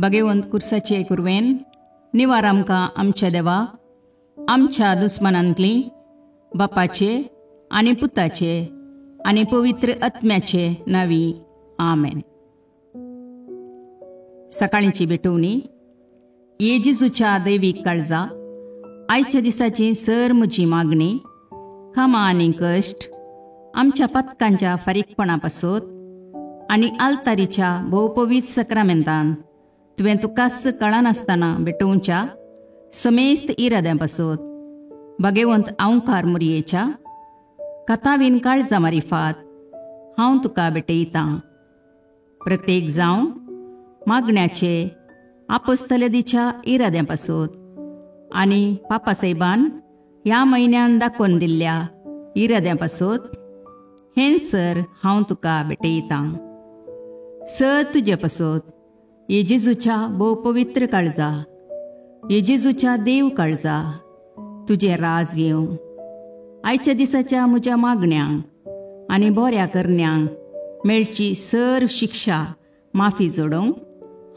भगवंत कुर्साचे कुरवेन निवार आमकां आमच्या देवा आमच्या दुस्मनांतली बापाचे आनी पुताचे आनी पवित्र आत्म्याचे नावी आमेन. सकाळींची भेटवणी. येजेजूच्या दैवीक काळजा आयच्या दिसाची सर म्हजी मागणी कामां आनी कश्ट आमच्या पथकांच्या फारीकपणा पासत आनी आल्तारीच्या भोवपवीत सक्रामेंतान तुवें तुकास कळनासतना भेटोवच्या समेस्त इराद्यां पासत भगवंत आवकार मुरयेच्या कथावीन काळजा मारिफात हांव तुका भेटयतां. प्रत्येक जावं मागण्याचे आपोस्तलदीच्या इराद्यां पासत आनी पापासाहेबान ह्या म्हयन्यान दाखोवन दिल्ल्या इराद्यां पासत हें सर हांव तुका भेटयतां. सर तुजे पासत येजेजूच्या भोव पवित्र काळजा, येजेजूच्या देव काळजा तुजें राज येवं. आयच्या दिसाच्या म्हज्या मागण्यांक आनी बऱ्या करण्यांक मेळची सर शिक्षा माफी जोडोवंक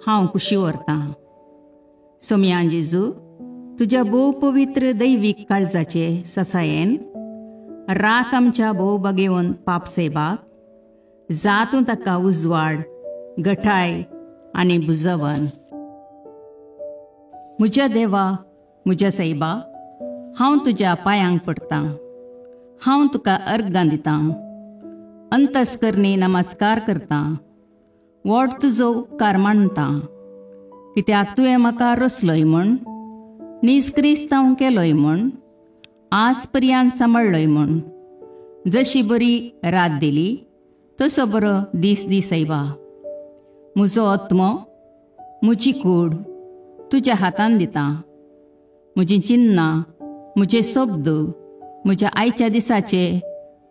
हांव कुशी व्हरतां. सोम्या जेजू, तुज्या भोव पवित्र दैवीक काळजाचे ससायेन राख आमच्या भोव भगवंत पापसेबाक जातूं ताका उजवाड घटाय आनी बुजवण. म्हज्या देवा म्हज्या सैबा, हांव तुज्या पांयांक पडटां. हांव तुका अर्गां दितां. अंतस्करणी नमस्कार करतां. व्हड तुजो उपकार मानतां. कित्याक तुवें म्हाका रचलोय म्हूण, निस्क्रिस्तांव केलोय म्हूण, आज पर्यंत सांबाळलोय म्हूण. जशी बरी रात दिली तसो बरो दीस दी सैबा. म्हजो आत्मो, म्हजी कूड तुज्या हातान दितां. म्हजीं चिन्नां, म्हजे शब्द, म्हज्या आयच्या दिसाचे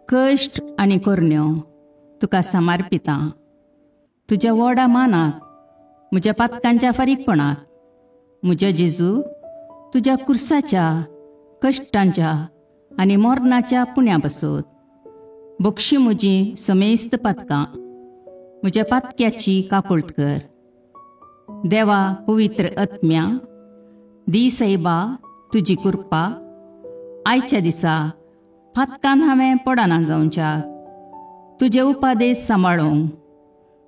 कश्ट आनी करण्यो तुका समर्पितां. तुज्या व्हडा मानाक, म्हज्या पातकांच्या फारीकपणाक, म्हज्या जेजू तुज्या कुर्साच्या कश्टांच्या आनी मरणाच्या पुण्या पासत बक्षी म्हजी समेस्त पातकां, म्हज्या पातक्याची काकुळट कर. देवा पवित्र आत्म्या, दी सैबा तुजी कृपा आयच्या दिसा पातकान हांवें पडना जावच्याक तुजे उपादेश सांबाळोवंक,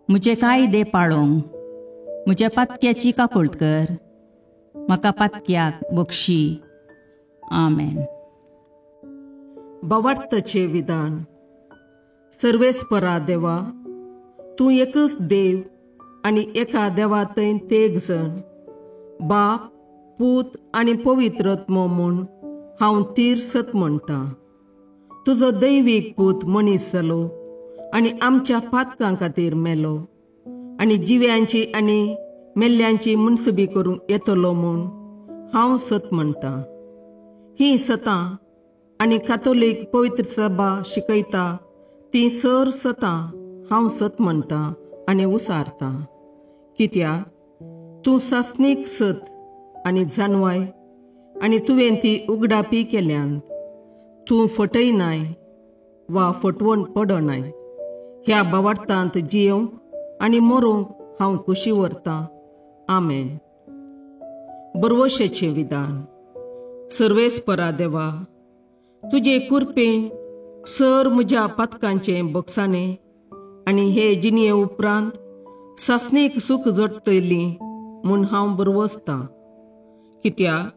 म्हजे कायदे पाळोवंक म्हज्या पातक्याची काकुळट कर. म्हाका पातक्याक बक्षी. आमेन. भावार्थाचे विधान. सर्वेस्परा देवा, तूं एकच देव आनी एका देवातय तेग जण, बाप, पूत आनी पवित्र आत्मो म्हूण हांव तीर सत म्हणटां. तुजो दैवीक पूत मनीस जालो आनी आमच्या पातकां खातीर मेलो आनी जिव्यांची आनी मेल्ल्यांची मुनसुबी करूंक येतलो म्हूण हांव सत म्हणटां. ही सतां आनी कातोलीक पवित्र सभा शिकयता ती सर सतां हांव सत म्हणटां आनी उसारतां. कित्याक तूं सासणीक सत आनी जानवाय आनी तुवें ती उगडापी केल्यांत तूं फटयनाय वा फटवण पडनाय. ह्या भावार्थांत जियोंक आनी मरोवंक हांव कुशी व्हरतां. आमेन. बरवशेचें विधान. सर्वेस्परा देवा, तुजे कृपेन सर म्हज्या पातकांचें बक्षाणें आनी हे जिणये उपरांत सासणेक सूख जोडटली म्हूण हांव बरवसतां. कित्याक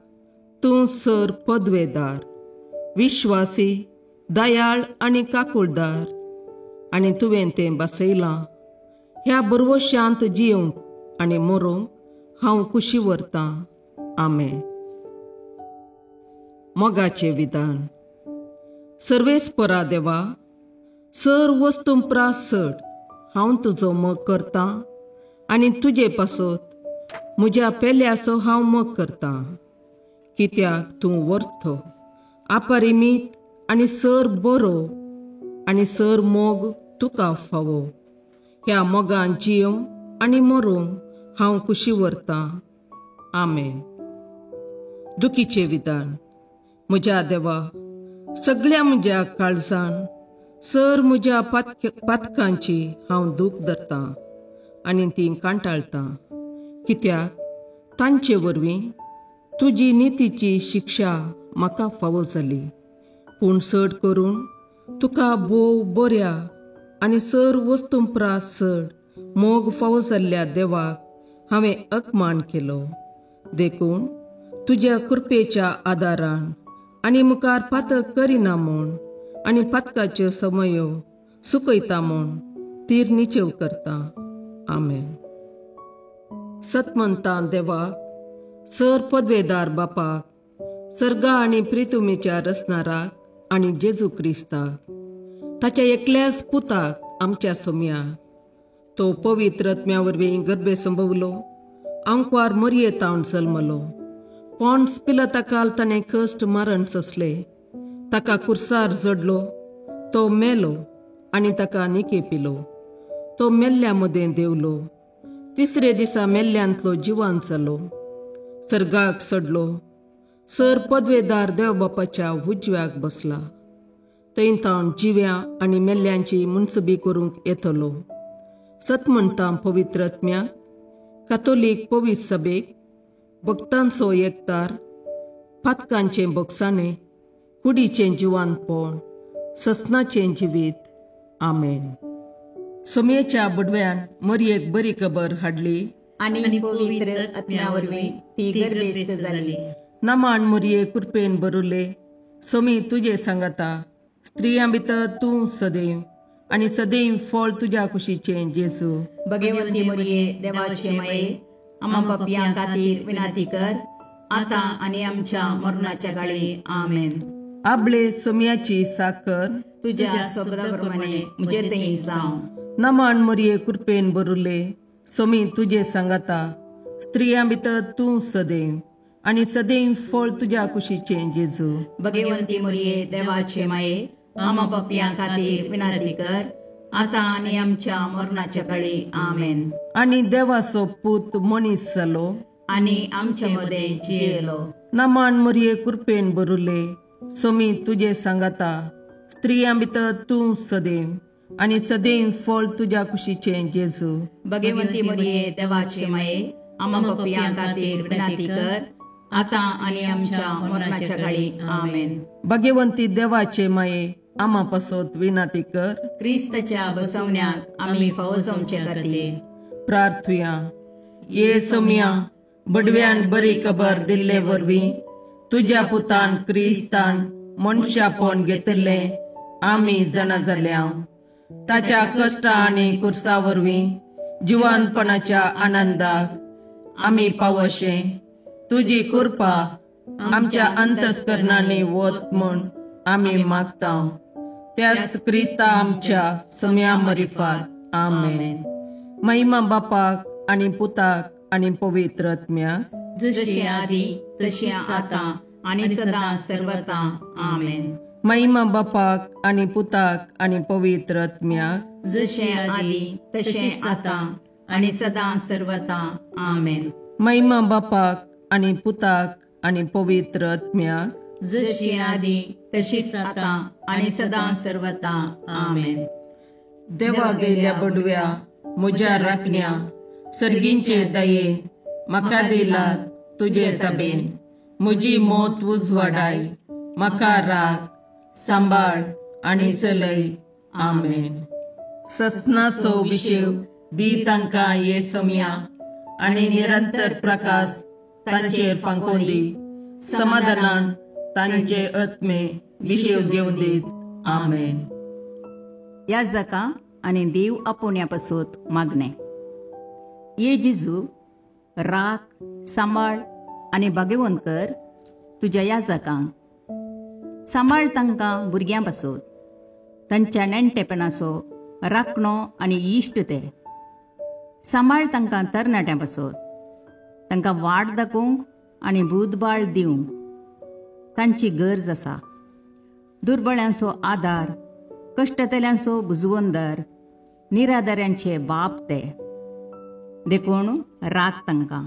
तूं सर पदवेदार, विश्वासी, दयाळ आनी काकुळदार आनी तुवें तें बसयलां. ह्या बरवश्यांत जियोंक आनी मरोवंक हांव कुशी व्हरतां. आमेन. मोगाचें विधान. सर्वेस्परा देवा, सर वस्तुंपरास चड हांव तुजो मोग करतां आनी तुजे पासत म्हज्या पेल्याचो हांव मोग करतां. कित्याक तूं वर्थ, अपरिमीत आनी सर बरो आनी सर मोग तुका फावो. ह्या मोगान जियोंक आनी मरोवंक हांव कुशी व्हरतां. आमेन. दुखीचें विधान. म्हज्या देवा, सगळ्या म्हज्या काळजान सर म्हज्या पातकांची हांव दूख धरतां आनी ती कांटाळतां. कित्याक तांचे वरवीं तुजी नितीची शिक्षा म्हाका फावो जाली. पूण चड करून तुका भोव बऱ्या आनी सर वस्तूंपरास चड मोग फावो जाल्ल्या देवाक हांवें अकमान केलो. देखून तुज्या कृपेच्या आदारान आनी मुखार पातक करिना म्हूण आनी पातकाच्यो समयो सुकयता म्हूण तीर निचेव करता. आमेन. सतमंतां देवाक, सर पदवेदार बापाक, सर्गा आनी प्रितुमेच्या रचणाराक आनी जेजू क्रिस्ताक, ताच्या एकल्याच पुताक आमच्या सोम्याक, तो पवित्र आत्म्या वरवीं गर्भे संभवलो, अंकवार मरयेतावन जल्मलो, पोंस पिलाताकाल ताणें कश्ट मरण सोंसले, ताका कुर्सार जडलो, तो मेलो आनी ताका निकेपिलो, तो मेल्ल्या मदें देवलो, तिसरे दिसा मेल्ल्यांतलो जिवांत जालो, सर्गाक चडलो, सर पदवेदार देवबापाच्या उजव्याक बसला, थंय तावन जिव्या आनी मेल्ल्यांची मुनसबी करूंक येतलो. सतमंतां पवित्र आत्म्याक, कातोलीक पवित्र सभेक, भक्तांचो एकतार, पातकांचें भोगसाणें, कुडीचें जिवांतपण, ससनाचें जिवीत. आमेन. सोमयेच्या बुडव्यान मरयेक बरी खबर हाडली आनी पवित्र आत्म्या वरवीं ती गर्भेस्त जाली. नमान मरये कृपेन बरुले, सोमी तुजे सांगाता, स्त्रियां भितर तूं सदैव आनी सदैव फळ तुज्या कुशीचें जेजू. भगवंती मरिये देवाचे माये, आम्हा पापियां खातीर विनाती कर, आतां आनी आमच्या मरणाच्या काळी. आमेन. आपले सोमयाची साकर तुज्या शब्दाप्रमाणे म्हजे थंय जावं. नमान मरये कृपेन बरुले, सोमी तुजे सांगाता, स्त्रियां भितर तूं सदैव आनी सदैव फळ तुज्या कुशीचें जेजू. भगवंती मरिये देवाचे माये, आम्हा पापियां खातीर विनाती कर, आतां आनी आमच्या मरणाच्या काळी. आमेन. आनी देवाचो पूत मनीस जालो आनी आमचे मदें जियेलो. नमान मरये कृपेन बरुले, सोमी तुजे सांगाता, स्त्रियां भितर तूं सदैव आनी सदैव फळ तुज्या कुशीचें जेजू. भगवंती मरिये देवाचे माये, आम्हा पापियां खातीर विनाती कर, आतां आनी आमच्या मरणाच्या काळी. आमेन. भगवंती देवाचे माये, आम्हा पासत विनाती कर. क्रिस्ताच्या बसवण्याक आमी फावो जावचे खातीर प्रार्थुया. ये सोम्या, बडव्यान बरी खबर दिल्ले वरवीं तुज्या पुतान क्रिस्तान मनशापण घेतिल्लें आमी जाणा जाल्या, ताच्या कश्टा आनी कुर्सा वरवीं जिवंतपणाच्या आनंदाक आमी पावशे, तुजी कृपा आमच्या अंतस्करणांनी वत म्हूण आमी मागता. त्याच क्रिस्ता आमच्या सोम्या मरिफात. आमेन. महिमा बापाक आनी पुताक आनी पवित्र आत्म्याक, जशें आदी तशें आतां आनी सदां सर्वदा. आमेन. महिमा बापाक आनी पुताक आनी पवित्र आत्म्याक, जशें आदी तशें आतां आनी सदां सर्वदा. आमेन. महिमा बापाक आनी पुताक आनी पवित्र आत्म्याक, जशी आदी तशीच आतां आनी सदां सर्वदा. आमेन. देवा गेल्या बडव्या म्हज्या राखण्या, सर्गींचे दयेन म्हाका दिलात तुजे ताबेन, म्हजी मोत उजवाडाय, म्हाका राख, सांबाळ आनी चलय. आमेन. ससनाचो विशेव दी तांकां ये सोम्या, आनी निरंतर प्रकाश तांचेर फांकोन दी, समाधानान तांचे आत्मे विशेव घेवन दीत. आमेन. याजका आनी देव आपोवण्या पासून मागणे. ये जेजू, राख, सांबाळ आनी भगवंत कर तुज्या याजकांक. सांबाळ तांकां भुरग्यां पासून, तांच्या नेणटेपणाचो राखणो आनी इश्ट ते. सांबाळ तांकां तरणाट्यां पासून, तांकां वाट दाखोवंक आनी बुधबाळ दिवंक तांची गरज आसा. दुर्बळ्यांचो आदार, कश्टतल्यांचो बुजवंदर, निराधाऱ्यांचे बाप ते. देखून राख तांकां.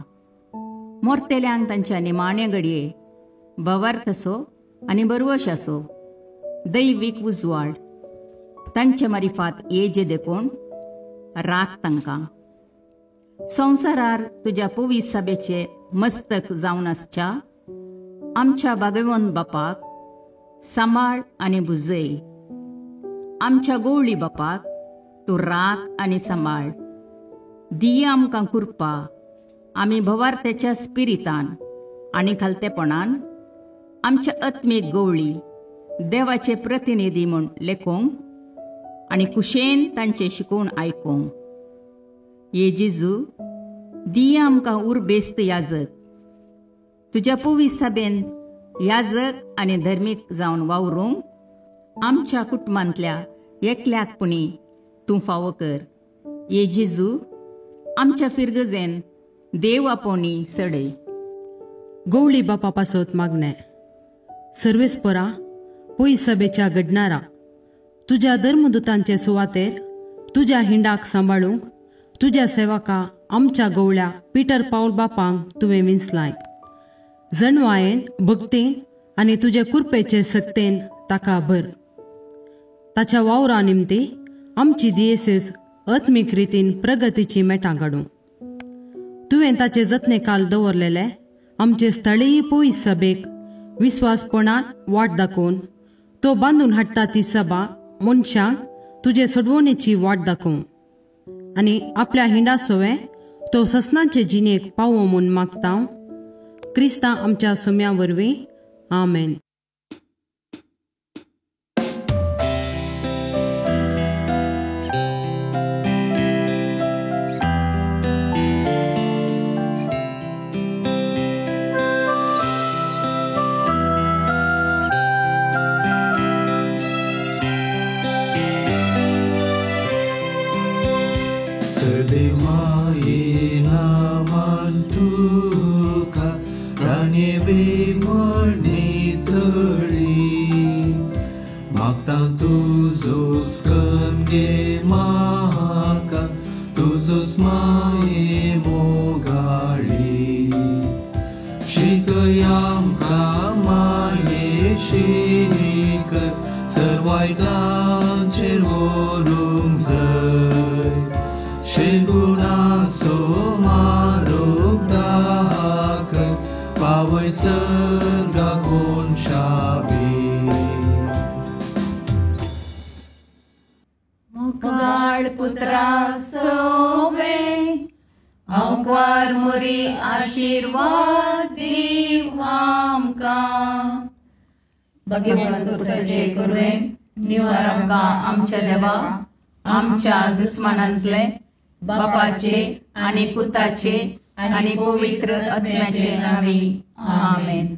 मोरतेल्यांक तांच्या निमाणे घडये भवार्थसो आनी बरवशाचो दैवीक उजवाड तांचे मारिफात येजे देखून राख तांकां. संवसारार तुझ्या पवित्र सभेचे मस्तक जावन आसच्या आमच्या भागवंत बापाक सांबाळ आनी बुजय. आमच्या गवळी बापाक तूं राख आनी सांबाळ. दिया आमकां कृपा. आमी भवार्थ्याच्या स्पिरितान आनी खालतेपणान आमच्या आत्मीक गवळी देवाचे प्रतिनिधी म्हूण लेखोंक आनी कुशेन तांचे शिकवण आयकूंक. ये जेजू, दिया आमकां उर्बेस्त याजक. तुज्या पवित्र सभेन याजक आनी धर्मीक जावन वावरूंक आमच्या कुटुंबांतल्या एकल्याकपणी तूं फावो कर. ये जेजू, आमच्या फिरगजेन देव आपोवणी सडय. गवळी बापा पासत मागणे. सर्वेस्परा पयस सभेच्या घडणारा तुझ्या धर्मदूतांचे सुवातेर तुझ्या हिंडाक सांबाळूंक तुझ्या सेवका आमच्या गवळ्या पिटर पाऊल बापांक तुवें विंचलाय. जणवायेन भक्तीन आनी तुजे कृपेचे सक्तेन ताका भर. ताच्या वावरा निमती आमची दियेसीस आत्मीक रितीन प्रगतीची मेटां काडूं. तुवें ताचे जतने काल दवरलेले आमचे स्थळीय पयस सभेक विस्वासपणान वाट दाखोवन तो बांदून हाडटा ती सभा मनशांक तुजे सडवणेची वाट दाखोवं आनी आपल्या हिंडा सोवे तो ससनाचे जिणेक पावो म्हूण मागता. क्रिस्तां आमच्या सोम्या वरवीं. आमेन. Serdemai naman tuka Raniebe mornitari Magtang tuzos kenge maka Tuzos mae mogali Shikayam kamane shikar Sarvaitan chervorung zay Sheguna somarok dahakar Pawai serga kon shabi मुखाळ पुत्रा सोवे अवकार मुरी आशीर्वाद दीव आमकां. भगवंत पुत्राचे करुणेन निवार आमकां आमच्या देवा आमच्या दुस्मानांतले बापाचे आनी पुताचे आनी पवित्र आत्म्याचे नावी. आमेन.